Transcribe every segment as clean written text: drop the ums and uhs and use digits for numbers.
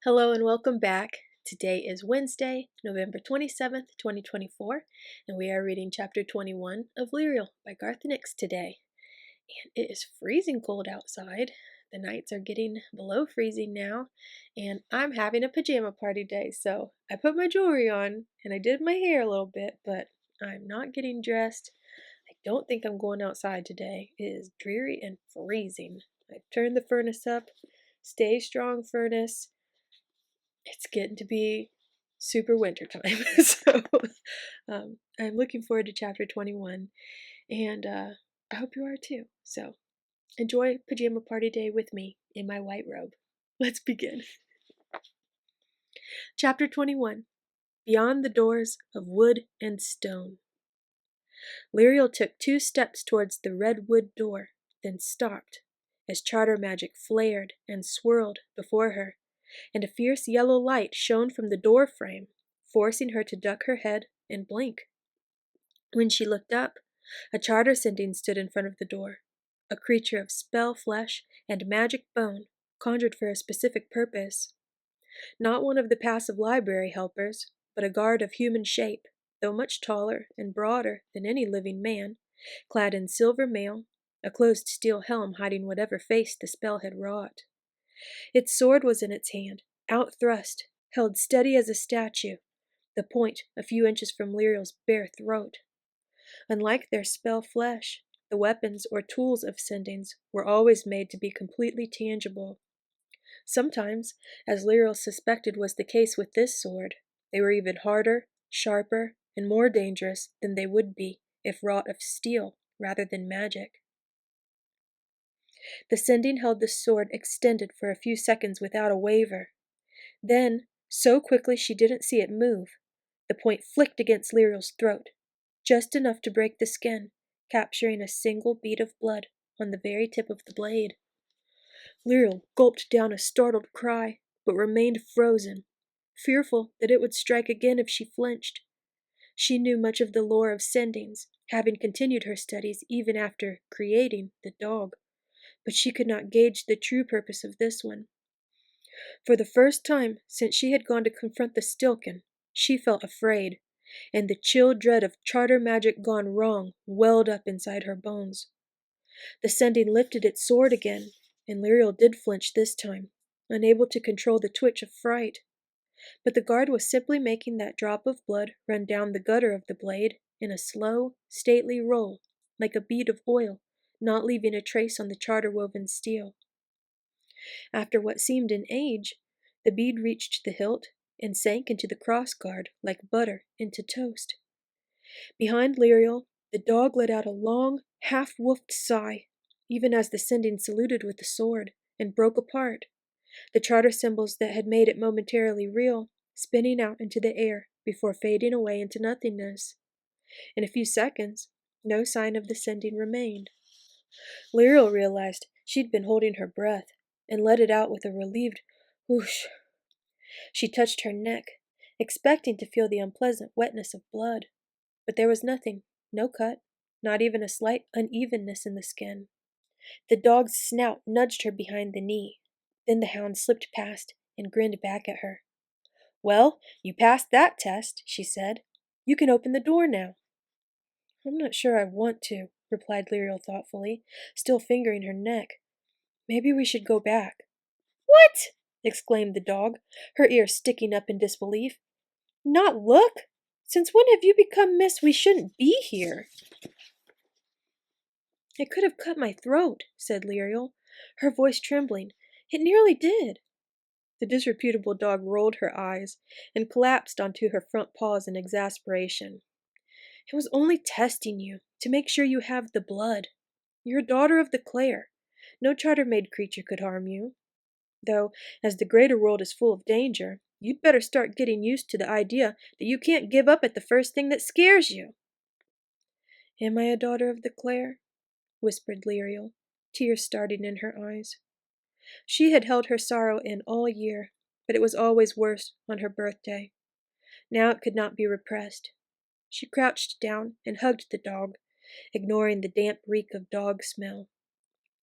Hello and welcome back. Today is Wednesday, November 27th, 2024, and we are reading chapter 21 of Lirael by Garth Nix today. And it is freezing cold outside. The nights are getting below freezing now, and I'm having a pajama party day, so I put my jewelry on and I did my hair a little bit, but I'm not getting dressed. I don't think I'm going outside today. It is dreary and freezing. I've turned the furnace up. Stay strong, furnace. It's getting to be super winter time. So I'm looking forward to chapter 21, and I hope you are too. So enjoy pajama party day with me in my white robe. Let's begin. Chapter 21, Beyond the Doors of Wood and Stone. Lirael took 2 steps towards the redwood door, then stopped, as charter magic flared and swirled before her, and a fierce yellow light shone from the door frame, forcing her to duck her head and blink. When she looked up, a charter sending stood in front of the door, a creature of spell flesh and magic bone, conjured for a specific purpose. Not one of the passive library helpers, but a guard of human shape, though much taller and broader than any living man, clad in silver mail, a closed steel helm hiding whatever face the spell had wrought. Its sword was in its hand, out-thrust, held steady as a statue, the point a few inches from Lirael's bare throat. Unlike their spell flesh, the weapons or tools of sendings were always made to be completely tangible. Sometimes, as Lirael suspected was the case with this sword, they were even harder, sharper, and more dangerous than they would be if wrought of steel rather than magic. The sending held the sword extended for a few seconds without a waver. Then, so quickly she didn't see it move, the point flicked against Lirael's throat, just enough to break the skin, capturing a single bead of blood on the very tip of the blade. Lirael gulped down a startled cry, but remained frozen, fearful that it would strike again if she flinched. She knew much of the lore of sendings, having continued her studies even after creating the dog, but she could not gauge the true purpose of this one. For the first time since she had gone to confront the Stilken, she felt afraid, and the chill dread of charter magic gone wrong welled up inside her bones. The sending lifted its sword again, and Lirael did flinch this time, unable to control the twitch of fright. But the guard was simply making that drop of blood run down the gutter of the blade in a slow, stately roll, like a bead of oil, not leaving a trace on the charter-woven steel. After what seemed an age, the bead reached the hilt and sank into the crossguard like butter into toast. Behind Lirael, the dog let out a long, half-woofed sigh, even as the sending saluted with the sword, and broke apart, the charter symbols that had made it momentarily real spinning out into the air before fading away into nothingness. In a few seconds, no sign of the sending remained. Lirael realized she'd been holding her breath, and let it out with a relieved whoosh. She touched her neck, expecting to feel the unpleasant wetness of blood, but there was nothing, no cut, not even a slight unevenness in the skin. The dog's snout nudged her behind the knee. Then the hound slipped past and grinned back at her. "Well, you passed that test," she said. "You can open the door now." "I'm not sure I want to," replied Lirael thoughtfully, still fingering her neck. "Maybe we should go back." "What?" exclaimed the dog, her ears sticking up in disbelief. "Not look? Since when have you become Miss We Shouldn't Be Here?" "It could have cut my throat," said Lirael, her voice trembling. "It nearly did." The disreputable dog rolled her eyes and collapsed onto her front paws in exasperation. "It was only testing you, to make sure you have the blood. You're a daughter of the Clare. No charter-made creature could harm you. Though, as the greater world is full of danger, you'd better start getting used to the idea that you can't give up at the first thing that scares you." "Am I a daughter of the Clare?" whispered Lirael, tears starting in her eyes. She had held her sorrow in all year, but it was always worse on her birthday. Now it could not be repressed. She crouched down and hugged the dog, ignoring the damp reek of dog smell.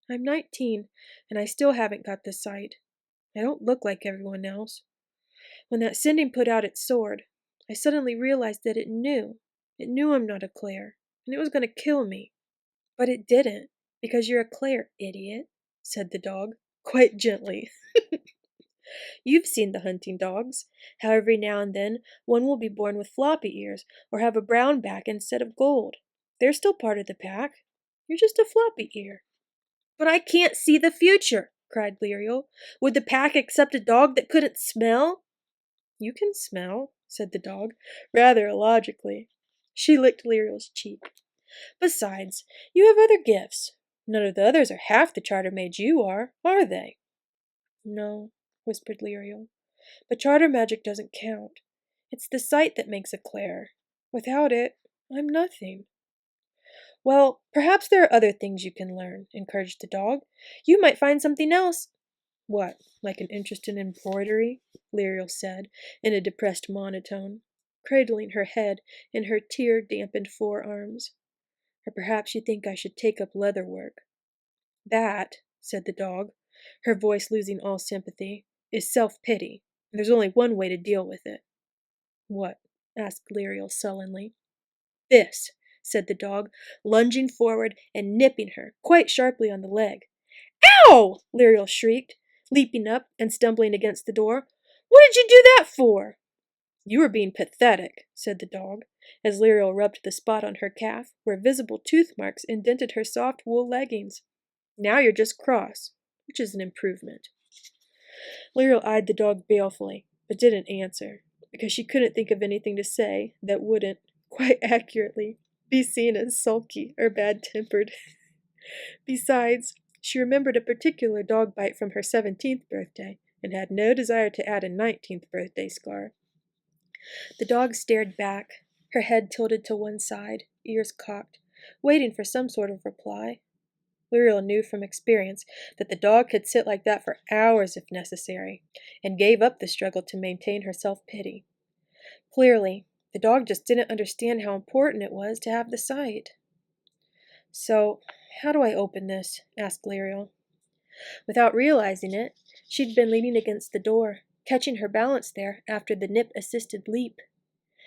"I'm 19, and I still haven't got the sight. I don't look like everyone else. When that sending put out its sword, I suddenly realized that it knew. It knew I'm not a Claire, and it was going to kill me. But it didn't, because you're a Claire, idiot, said the dog, quite gently. You've seen the hunting dogs, how every now and then one will be born with floppy ears or have a brown back instead of gold. They're still part of the pack. You're just a floppy ear. But I can't see the future, cried Lirael. Would the pack accept a dog that couldn't smell? You can smell, said the dog, rather illogically. She licked Lirael's cheek. Besides, you have other gifts. None of the others are half the charter maids you are they? No, whispered Lirael. But charter magic doesn't count. It's the sight that makes a Claire. Without it, I'm nothing. Well, perhaps there are other things you can learn, encouraged the dog. You might find something else. What, like an interest in embroidery? Lirael said, in a depressed monotone, cradling her head in her tear-dampened forearms. Or perhaps you think I should take up leather work. That, said the dog, her voice losing all sympathy, is self-pity. There's only one way to deal with it. What? Asked Lirael sullenly. This, said the dog, lunging forward and nipping her quite sharply on the leg. Ow! Lirael shrieked, leaping up and stumbling against the door. What did you do that for? You were being pathetic, said the dog, as Lirael rubbed the spot on her calf where visible tooth marks indented her soft wool leggings. Now you're just cross, which is an improvement. Lirael eyed the dog balefully, but didn't answer, because she couldn't think of anything to say that wouldn't, quite accurately, be seen as sulky or bad-tempered. Besides, she remembered a particular dog bite from her 17th birthday, and had no desire to add a 19th birthday scar. The dog stared back, her head tilted to one side, ears cocked, waiting for some sort of reply. Lirael knew from experience that the dog could sit like that for hours if necessary, and gave up the struggle to maintain her self-pity. Clearly, the dog just didn't understand how important it was to have the sight. So, how do I open this? Asked Lirael. Without realizing it, she'd been leaning against the door, catching her balance there after the nip-assisted leap.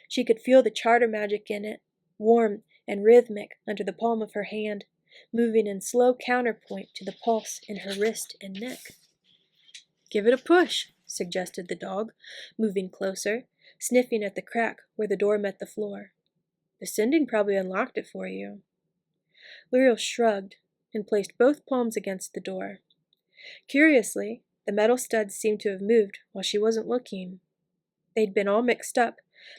She could feel the charter magic in it, warm and rhythmic under the palm of her hand, moving in slow counterpoint to the pulse in her wrist and neck. Give it a push, suggested the dog, moving closer, sniffing at the crack where the door met the floor. The sending probably unlocked it for you. Lirael shrugged and placed both palms against the door. Curiously, the metal studs seemed to have moved while she wasn't looking. They'd been all mixed up,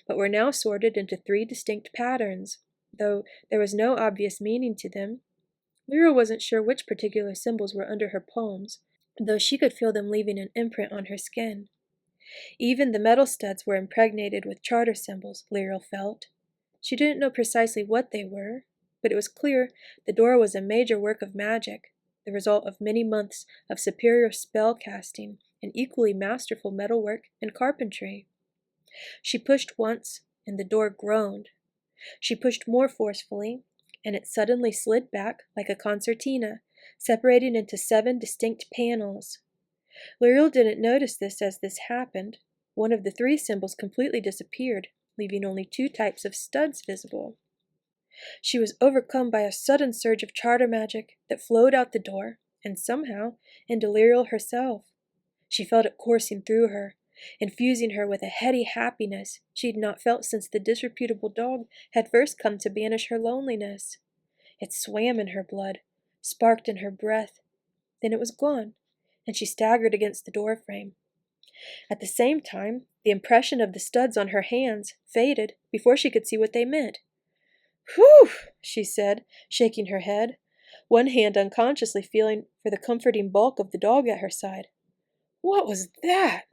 but were now sorted into 3 distinct patterns, though there was no obvious meaning to them. Lirael wasn't sure which particular symbols were under her palms, though she could feel them leaving an imprint on her skin. Even the metal studs were impregnated with charter symbols, Lirael felt. She didn't know precisely what they were, but it was clear the door was a major work of magic, the result of many months of superior spell casting and equally masterful metalwork and carpentry. She pushed once, and the door groaned. She pushed more forcefully, and it suddenly slid back like a concertina, separating into 7 distinct panels. Lirael didn't notice this as this happened. One of the 3 symbols completely disappeared, leaving only 2 types of studs visible. She was overcome by a sudden surge of charter magic that flowed out the door, and somehow into Lirael herself. She felt it coursing through her, infusing her with a heady happiness she had not felt since the disreputable dog had first come to banish her loneliness. It swam in her blood, sparked in her breath. Then it was gone, and she staggered against the doorframe. At the same time, the impression of the studs on her hands faded before she could see what they meant. Whew, she said, shaking her head, one hand unconsciously feeling for the comforting bulk of the dog at her side. What was that?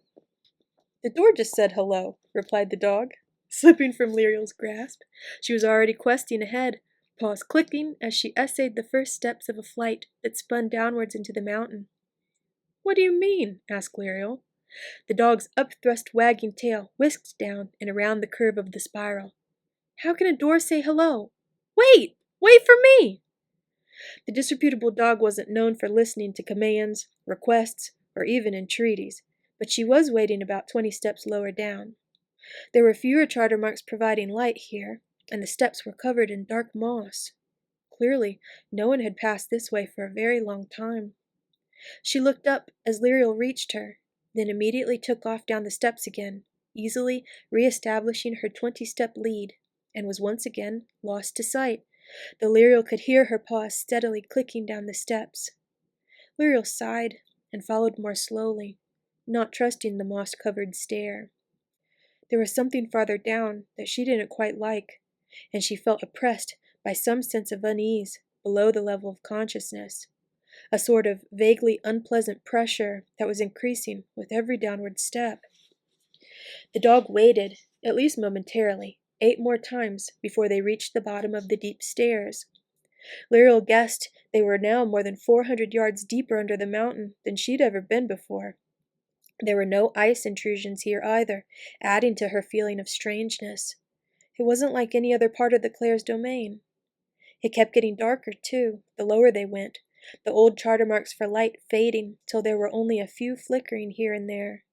The door just said hello, replied the dog, slipping from Lirael's grasp. She was already questing ahead, paws clicking as she essayed the first steps of a flight that spun downwards into the mountain. What do you mean? Asked Lirael. The dog's up-thrust wagging tail whisked down and around the curve of the spiral. How can a door say hello? Wait! Wait for me! The disreputable dog wasn't known for listening to commands, requests, or even entreaties, but she was waiting about 20 steps lower down. There were fewer charter marks providing light here, and the steps were covered in dark moss. Clearly, no one had passed this way for a very long time. She looked up as Lirael reached her, then immediately took off down the steps again, easily re-establishing her 20-step lead, and was once again lost to sight, though Lirael could hear her paws steadily clicking down the steps. Lirael sighed and followed more slowly, not trusting the moss-covered stair. There was something farther down that she didn't quite like, and she felt oppressed by some sense of unease below the level of consciousness, a sort of vaguely unpleasant pressure that was increasing with every downward step. The dog waited, at least momentarily, 8 more times before they reached the bottom of the deep stairs. Lirael guessed they were now more than 400 yards deeper under the mountain than she'd ever been before. There were no ice intrusions here either, adding to her feeling of strangeness. It wasn't like any other part of the Clares' domain. It kept getting darker, too, the lower they went, the old charter marks for light fading till there were only a few flickering here and there.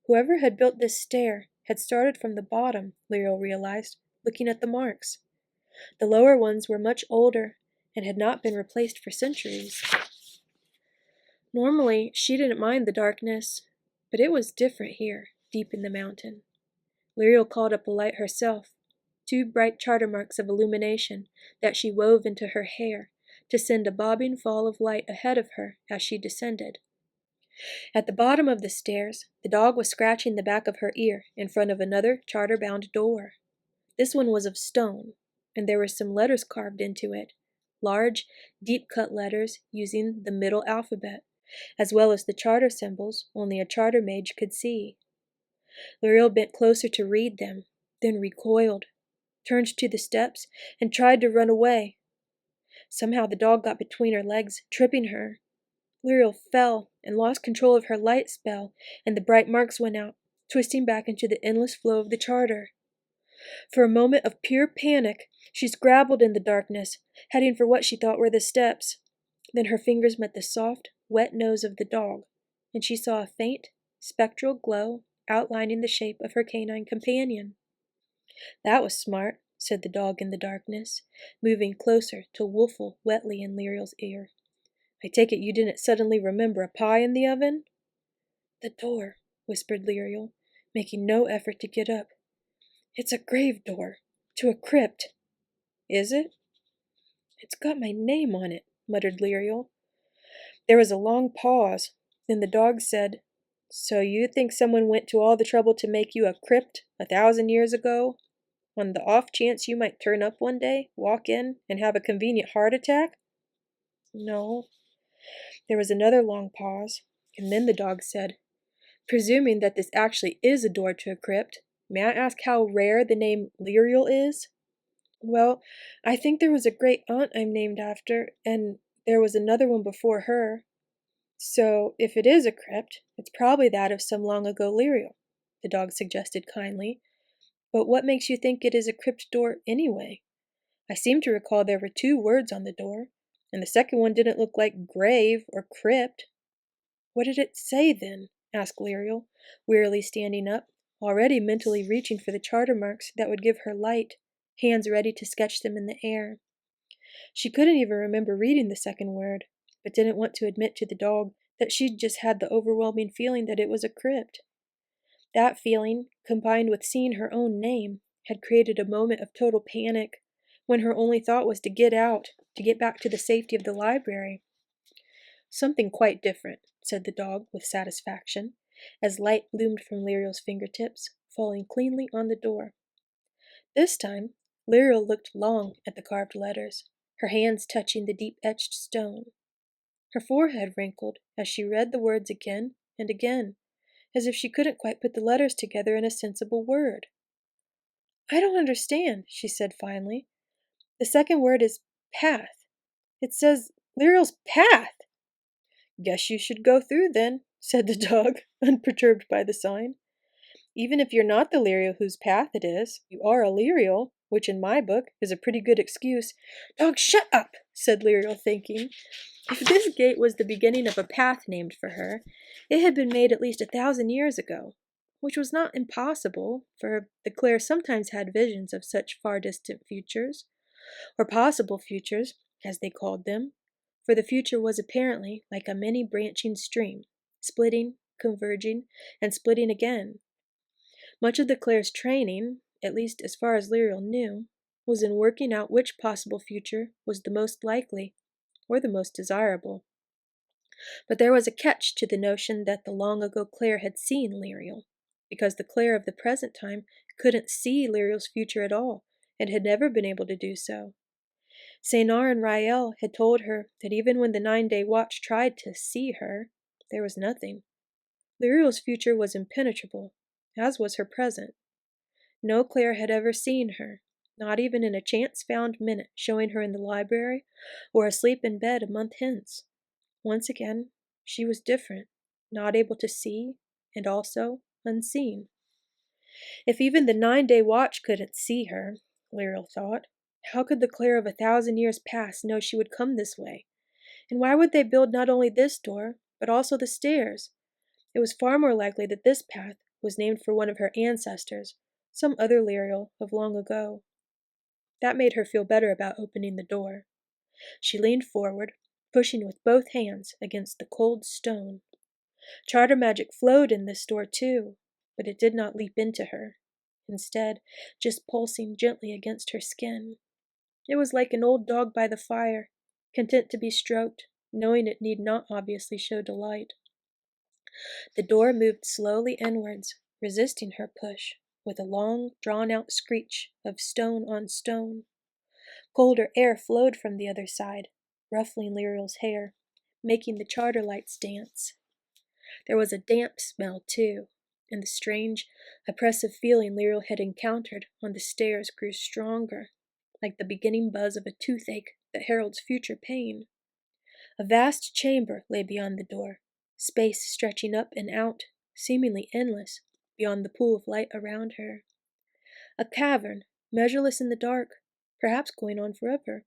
Whoever had built this stair had started from the bottom, Lirael realized, looking at the marks. The lower ones were much older and had not been replaced for centuries. Normally, she didn't mind the darkness, but it was different here, deep in the mountain. Lirael called up a light herself, 2 bright charter marks of illumination that she wove into her hair to send a bobbing fall of light ahead of her as she descended. At the bottom of the stairs, the dog was scratching the back of her ear in front of another charter-bound door. This one was of stone, and there were some letters carved into it, large, deep-cut letters using the middle alphabet, as well as the charter symbols only a charter mage could see. Lirael bent closer to read them, then recoiled, turned to the steps, and tried to run away. Somehow the dog got between her legs, tripping her. Lirael fell and lost control of her light spell, and the bright marks went out, twisting back into the endless flow of the charter. For a moment of pure panic, she scrabbled in the darkness, heading for what she thought were the steps. Then her fingers met the soft, wet nose of the dog, and she saw a faint, spectral glow outlining the shape of her canine companion. "That was smart," said the dog in the darkness, moving closer to woofle wetly in Lirael's ear. "I take it you didn't suddenly remember a pie in the oven?" "The door," whispered Lirael, making no effort to get up. "It's a grave door, to a crypt." "Is it?" "It's got my name on it," muttered Lirael. There was a long pause. Then the dog said, "So you think someone went to all the trouble to make you a crypt 1,000 years ago? On the off chance you might turn up one day, walk in, and have a convenient heart attack?" "No." There was another long pause, and then the dog said, "Presuming that this actually is a door to a crypt, may I ask how rare the name Lirael is?" "Well, I think there was a great aunt I'm named after, and there was another one before her. So, if it is a crypt, it's probably that of some long-ago Lirael," the dog suggested kindly. "But what makes you think it is a crypt door anyway? I seem to recall there were 2 words on the door, and the second one didn't look like grave or crypt." "What did it say, then?" asked Lirael, wearily standing up, already mentally reaching for the charter marks that would give her light, hands ready to sketch them in the air. She couldn't even remember reading the second word, but didn't want to admit to the dog that she'd just had the overwhelming feeling that it was a crypt. That feeling, combined with seeing her own name, had created a moment of total panic, when her only thought was to get out, to get back to the safety of the library. "Something quite different," said the dog with satisfaction, as light bloomed from Lirael's fingertips, falling cleanly on the door. This time, Lirael looked long at the carved letters, her hands touching the deep-etched stone. Her forehead wrinkled as she read the words again and again, as if she couldn't quite put the letters together in a sensible word. "I don't understand," she said finally. "The second word is path. It says Lirael's path." "Guess you should go through then," said the dog, unperturbed by the sign. "Even if you're not the Lirael whose path it is, you are a Lirael, which in my book is a pretty good excuse—" "Dog, shut up!" said Lirael, thinking. If this gate was the beginning of a path named for her, it had been made at least 1,000 years ago, which was not impossible, for the Clare sometimes had visions of such far distant futures, or possible futures, as they called them, for the future was apparently like a many branching stream, splitting, converging, and splitting again. Much of the Clare's training, at least as far as Lirael knew, was in working out which possible future was the most likely, or the most desirable. But there was a catch to the notion that the long-ago Clare had seen Lirael, because the Clare of the present time couldn't see Lirael's future at all, and had never been able to do so. Seinar and Rael had told her that even when the 9-day watch tried to see her, there was nothing. Lirael's future was impenetrable, as was her present. No Clare had ever seen her, not even in a chance-found minute showing her in the library or asleep in bed a month hence. Once again, she was different, not able to see, and also unseen. If even the 9-day watch couldn't see her, Lirael thought, how could the Clare of 1,000 years past know she would come this way? And why would they build not only this door, but also the stairs? It was far more likely that this path was named for one of her ancestors, some other Lirael of long ago. That made her feel better about opening the door. She leaned forward, pushing with both hands against the cold stone. Charter magic flowed in this door too, but it did not leap into her. Instead, just pulsing gently against her skin. It was like an old dog by the fire, content to be stroked, knowing it need not obviously show delight. The door moved slowly inwards, resisting her push, with a long, drawn-out screech of stone on stone. Colder air flowed from the other side, ruffling Lirael's hair, making the charter lights dance. There was a damp smell, too, and the strange, oppressive feeling Lirael had encountered on the stairs grew stronger, like the beginning buzz of a toothache that heralds future pain. A vast chamber lay beyond the door, space stretching up and out, seemingly endless, beyond the pool of light around her. A cavern, measureless in the dark, perhaps going on forever.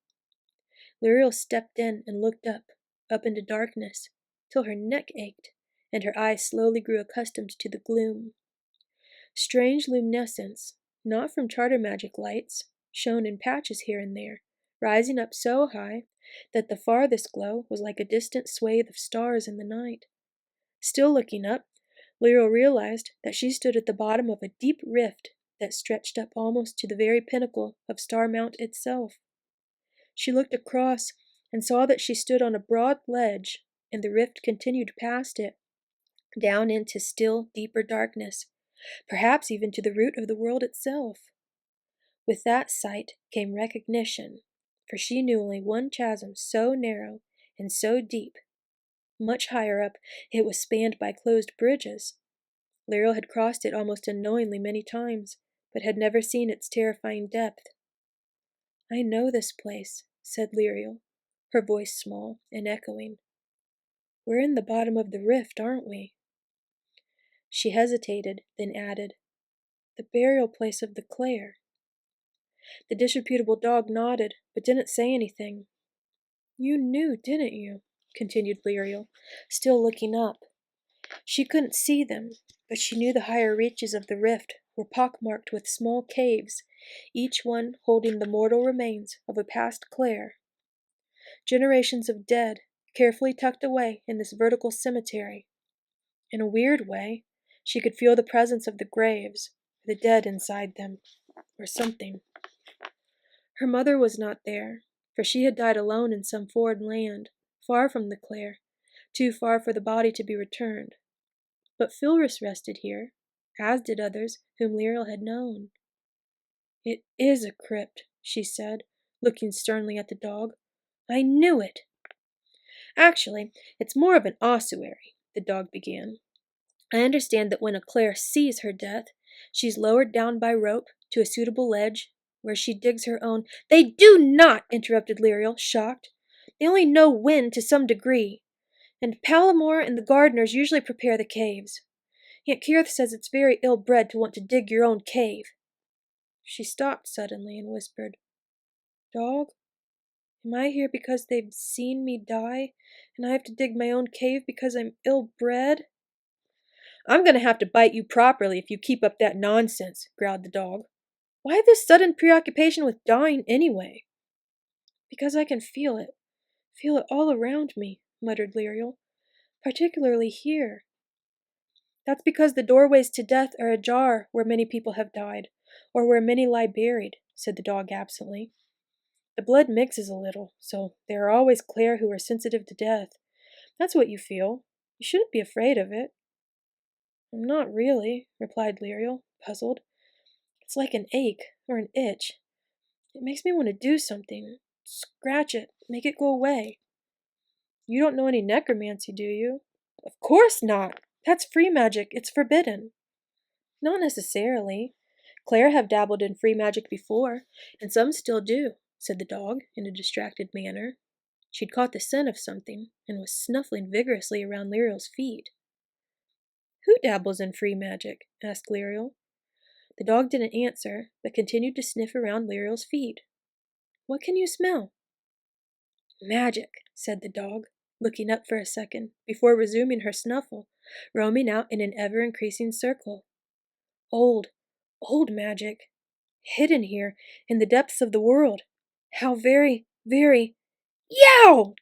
Lirael stepped in and looked up into darkness, till her neck ached, and her eyes slowly grew accustomed to the gloom. Strange luminescence, not from charter magic lights, shone in patches here and there, rising up so high that the farthest glow was like a distant swathe of stars in the night. Still looking up, Lirael realized that she stood at the bottom of a deep rift that stretched up almost to the very pinnacle of Star Mount itself. She looked across and saw that she stood on a broad ledge, and the rift continued past it, down into still deeper darkness, perhaps even to the root of the world itself. With that sight came recognition, for she knew only one chasm so narrow and so deep. Much higher up, it was spanned by closed bridges. Lirael had crossed it almost unknowingly many times, but had never seen its terrifying depth. "I know this place," said Lirael, her voice small and echoing. "We're in the bottom of the rift, aren't we?" She hesitated, then added, "The burial place of the Clare." The disreputable dog nodded, but didn't say anything. "You knew, didn't you?" continued Lirael, still looking up. She couldn't see them, but she knew the higher reaches of the rift were pockmarked with small caves, each one holding the mortal remains of a past Clare. Generations of dead, carefully tucked away in this vertical cemetery. In a weird way, she could feel the presence of the graves, the dead inside them, or something. Her mother was not there, for she had died alone in some foreign land, far from the Clare, too far for the body to be returned. But Philris rested here, as did others whom Lirael had known. "It is a crypt," she said, looking sternly at the dog. "I knew it!" "Actually, it's more of an ossuary," the dog began. "I understand that when a Clare sees her death, she's lowered down by rope to a suitable ledge, where she digs her own—" "They do not!" interrupted Lirael, shocked. "They only know when to some degree. And Palamore and the gardeners usually prepare the caves. Aunt Kirith says it's very ill-bred to want to dig your own cave." She stopped suddenly and whispered, "Dog?" Am I here because they've seen me die, and I have to dig my own cave because I'm ill-bred? I'm going to have to bite you properly if you keep up that nonsense, growled the dog. Why this sudden preoccupation with dying anyway? Because I can feel it. Feel it all around me, muttered Lirael. Particularly here. That's because the doorways to death are ajar where many people have died, or where many lie buried, said the dog absently. The blood mixes a little, so there are always Claire who are sensitive to death. That's what you feel. You shouldn't be afraid of it. I'm not really, replied Lirael, puzzled. It's like an ache, or an itch. It makes me want to do something. Scratch it, make it go away. You don't know any necromancy, do you? Of course not! That's free magic. It's forbidden. Not necessarily. Claire have dabbled in free magic before, and some still do, said the dog in a distracted manner. She'd caught the scent of something, and was snuffling vigorously around Lirael's feet. Who dabbles in free magic? Asked Lirael. The dog didn't answer, but continued to sniff around Lirael's feet. What can you smell? Magic, said the dog, looking up for a second, before resuming her snuffle, roaming out in an ever-increasing circle. Old magic. Hidden here, in the depths of the world. How very, very... Yow!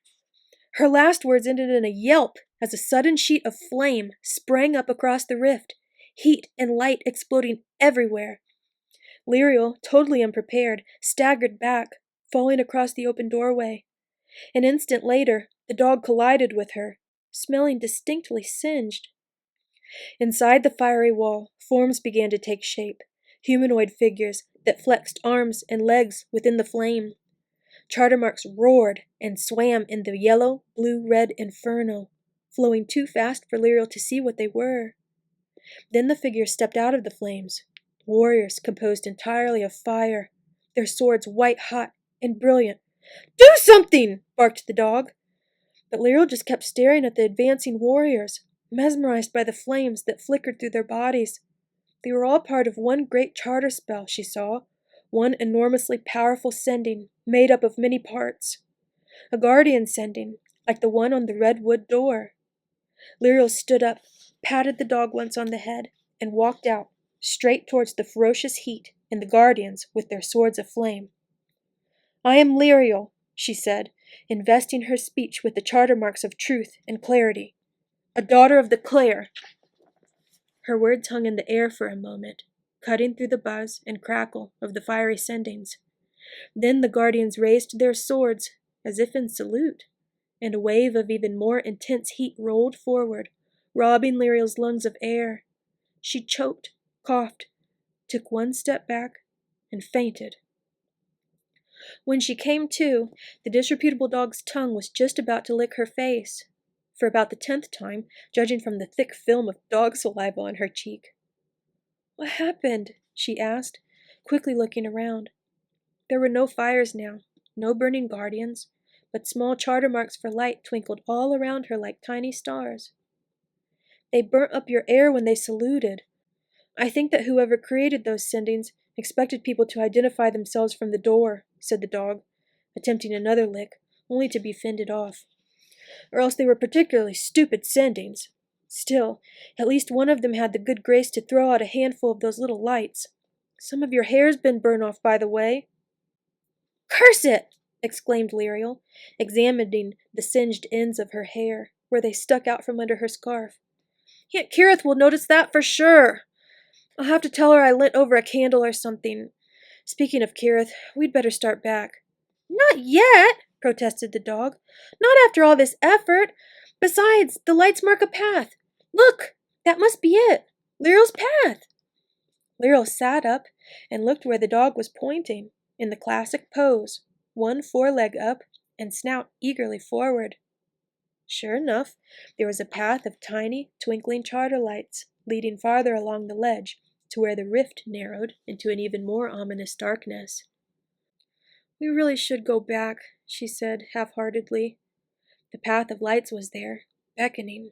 Her last words ended in a yelp as a sudden sheet of flame sprang up across the rift, heat and light exploding everywhere. Lirael, totally unprepared, staggered back, falling across the open doorway. An instant later, the dog collided with her, smelling distinctly singed. Inside the fiery wall, forms began to take shape, humanoid figures that flexed arms and legs within the flame. Chartermarks roared and swam in the yellow, blue, red inferno, flowing too fast for Lirael to see what they were. Then the figures stepped out of the flames, warriors composed entirely of fire, their swords white-hot and brilliant. Do something! Barked the dog. But Lirael just kept staring at the advancing warriors, mesmerized by the flames that flickered through their bodies. They were all part of one great charter spell, she saw, one enormously powerful sending made up of many parts. A guardian sending, like the one on the redwood door. Lirael stood up, patted the dog once on the head, and walked out, straight towards the ferocious heat and the guardians with their swords aflame. I am Lirael, she said, investing her speech with the charter marks of truth and clarity. A daughter of the Clare. Her words hung in the air for a moment, cutting through the buzz and crackle of the fiery sendings. Then the guardians raised their swords, as if in salute, and a wave of even more intense heat rolled forward, robbing Lirael's lungs of air. She choked, coughed, took one step back, and fainted. When she came to, the disreputable dog's tongue was just about to lick her face, for about the 10th time, judging from the thick film of dog saliva on her cheek. What happened? She asked, quickly looking around. There were no fires now, no burning guardians, but small charter marks for light twinkled all around her like tiny stars. They burnt up your air when they saluted. I think that whoever created those sendings expected people to identify themselves from the door, said the dog, attempting another lick, only to be fended off. Or else they were particularly stupid sendings. Still, at least one of them had the good grace to throw out a handful of those little lights. Some of your hair's been burned off, by the way. Curse it! Exclaimed Lirael, examining the singed ends of her hair, where they stuck out from under her scarf. Aunt Kirith will notice that for sure. I'll have to tell her I lent over a candle or something. Speaking of Kirith, we'd better start back. Not yet, protested the dog. Not after all this effort. Besides, the lights mark a path. Look, that must be it. Lirael's path. Lirael sat up and looked where the dog was pointing, in the classic pose, one foreleg up and snout eagerly forward. Sure enough, there was a path of tiny, twinkling charter lights, leading farther along the ledge, to where the rift narrowed into an even more ominous darkness. We really should go back, she said half-heartedly. The path of lights was there, beckoning.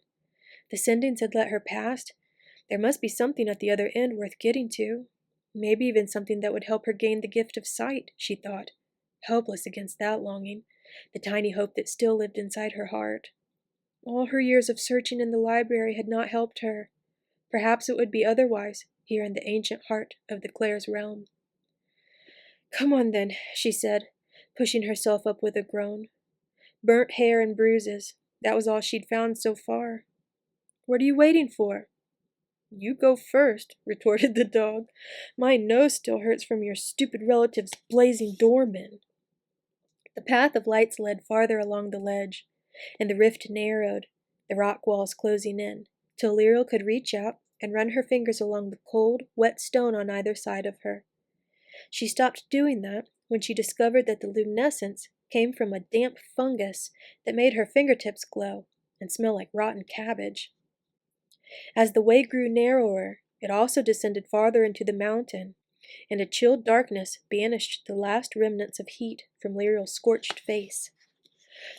The sendings had let her past. There must be something at the other end worth getting to. Maybe even something that would help her gain the gift of sight, she thought, helpless against that longing, the tiny hope that still lived inside her heart. All her years of searching in the library had not helped her. Perhaps it would be otherwise here in the ancient heart of the Clare's realm. "Come on, then," she said, pushing herself up with a groan. Burnt hair and bruises. That was all she'd found so far. "What are you waiting for?" "You go first," retorted the dog. "My nose still hurts from your stupid relative's blazing doorman." The path of lights led farther along the ledge, and the rift narrowed, the rock walls closing in, till Lirael could reach out and run her fingers along the cold, wet stone on either side of her. She stopped doing that when she discovered that the luminescence came from a damp fungus that made her fingertips glow and smell like rotten cabbage. As the way grew narrower, it also descended farther into the mountain, and a chilled darkness banished the last remnants of heat from Lirael's scorched face.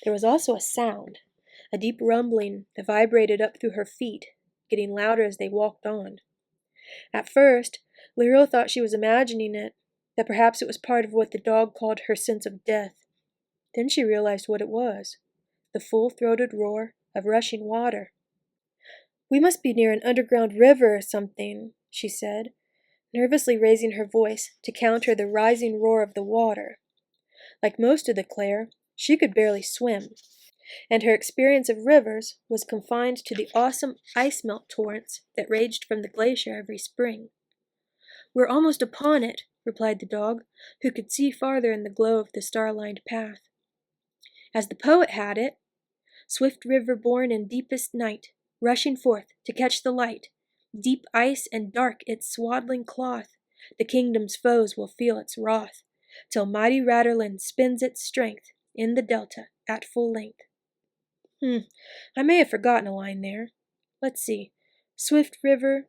There was also a sound, a deep rumbling that vibrated up through her feet, getting louder as they walked on. At first, Lirael thought she was imagining it, that perhaps it was part of what the dog called her sense of death. Then she realized what it was, the full-throated roar of rushing water. "We must be near an underground river or something," she said, nervously raising her voice to counter the rising roar of the water. Like most of the Clare, she could barely swim, and her experience of rivers was confined to the awesome ice melt torrents that raged from the glacier every spring. "We're almost upon it," replied the dog, who could see farther in the glow of the star-lined path. As the poet had it, "Swift river born in deepest night, rushing forth to catch the light, deep ice and dark its swaddling cloth, the kingdom's foes will feel its wrath, till mighty Readalong spends its strength in the delta at full length." I may have forgotten a line there. Let's see. "Swift river—"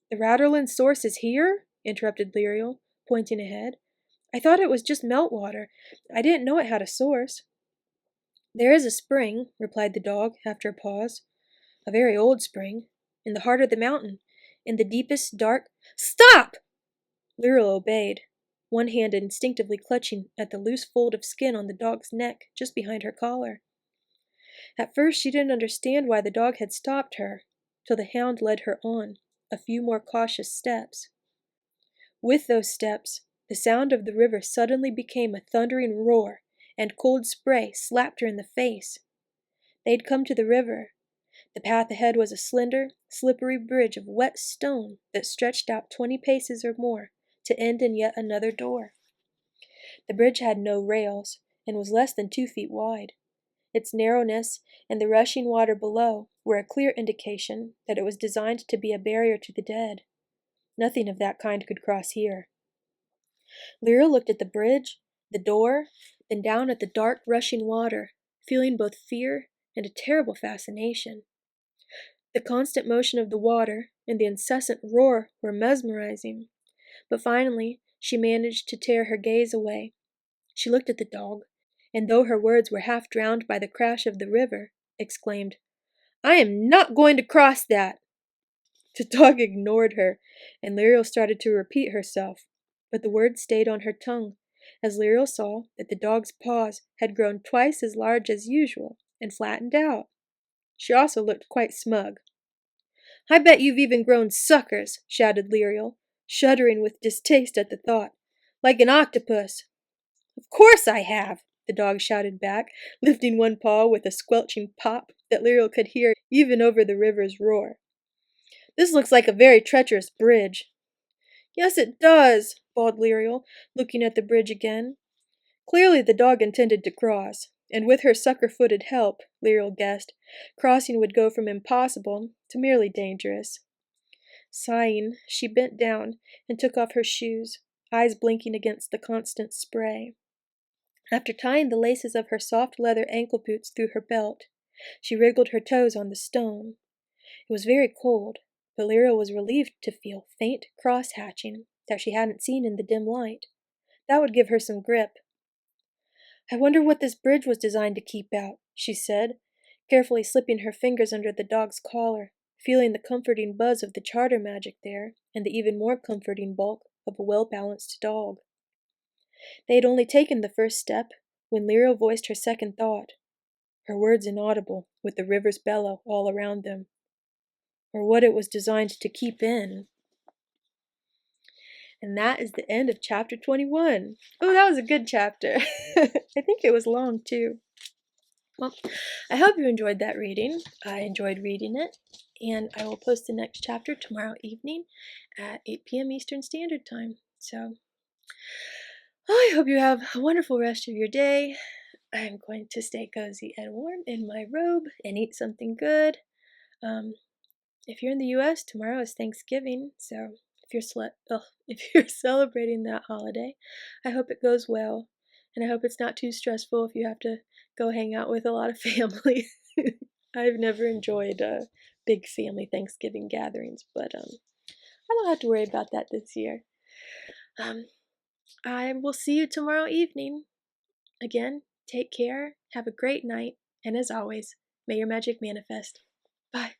"The Readalong source is here?" interrupted Lirael, pointing ahead. "I thought it was just meltwater. I didn't know it had a source." "There is a spring," replied the dog, after a pause. "A very old spring. In the heart of the mountain. In the deepest, dark—" "Stop!" Lirael obeyed, one hand instinctively clutching at the loose fold of skin on the dog's neck just behind her collar. At first she didn't understand why the dog had stopped her, till the hound led her on, a few more cautious steps. With those steps, the sound of the river suddenly became a thundering roar, and cold spray slapped her in the face. They'd come to the river. The path ahead was a slender, slippery bridge of wet stone that stretched out 20 paces or more, to end in yet another door. The bridge had no rails, and was less than 2 feet wide. Its narrowness and the rushing water below were a clear indication that it was designed to be a barrier to the dead. Nothing of that kind could cross here. Lirael looked at the bridge, the door, then down at the dark, rushing water, feeling both fear and a terrible fascination. The constant motion of the water and the incessant roar were mesmerizing, but finally she managed to tear her gaze away. She looked at the dog, and though her words were half drowned by the crash of the river, exclaimed, "I am not going to cross that!" The dog ignored her, and Lirael started to repeat herself, but the words stayed on her tongue, as Lirael saw that the dog's paws had grown twice as large as usual and flattened out. She also looked quite smug. "I bet you've even grown suckers," shouted Lirael, shuddering with distaste at the thought, "like an octopus." "Of course I have," the dog shouted back, lifting one paw with a squelching pop that Lirael could hear even over the river's roar. "This looks like a very treacherous bridge." "Yes, it does," bawled Lirael, looking at the bridge again. Clearly the dog intended to cross, and with her sucker-footed help, Lirael guessed, crossing would go from impossible to merely dangerous. Sighing, she bent down and took off her shoes, eyes blinking against the constant spray. After tying the laces of her soft leather ankle boots through her belt, she wriggled her toes on the stone. It was very cold, but Lirael was relieved to feel faint cross-hatching that she hadn't seen in the dim light. That would give her some grip. "I wonder what this bridge was designed to keep out," she said, carefully slipping her fingers under the dog's collar, feeling the comforting buzz of the charter magic there, and the even more comforting bulk of a well-balanced dog. They had only taken the first step when Lirael voiced her second thought, her words inaudible with the river's bellow all around them, or what it was designed to keep in. And that is the end of chapter 21. Oh, that was a good chapter. I think it was long too. Well, I hope you enjoyed that reading. I enjoyed reading it, and I will post the next chapter tomorrow evening at 8 p.m. Eastern Standard Time. So, I hope you have a wonderful rest of your day. I'm going to stay cozy and warm in my robe and eat something good. If you're in the U.S., tomorrow is Thanksgiving, so if you're celebrating that holiday, I hope it goes well, and I hope it's not too stressful if you have to go hang out with a lot of family. I've never enjoyed big family Thanksgiving gatherings, but I don't have to worry about that this year. I will see you tomorrow evening. Again, take care, have a great night, and as always, may your magic manifest. Bye.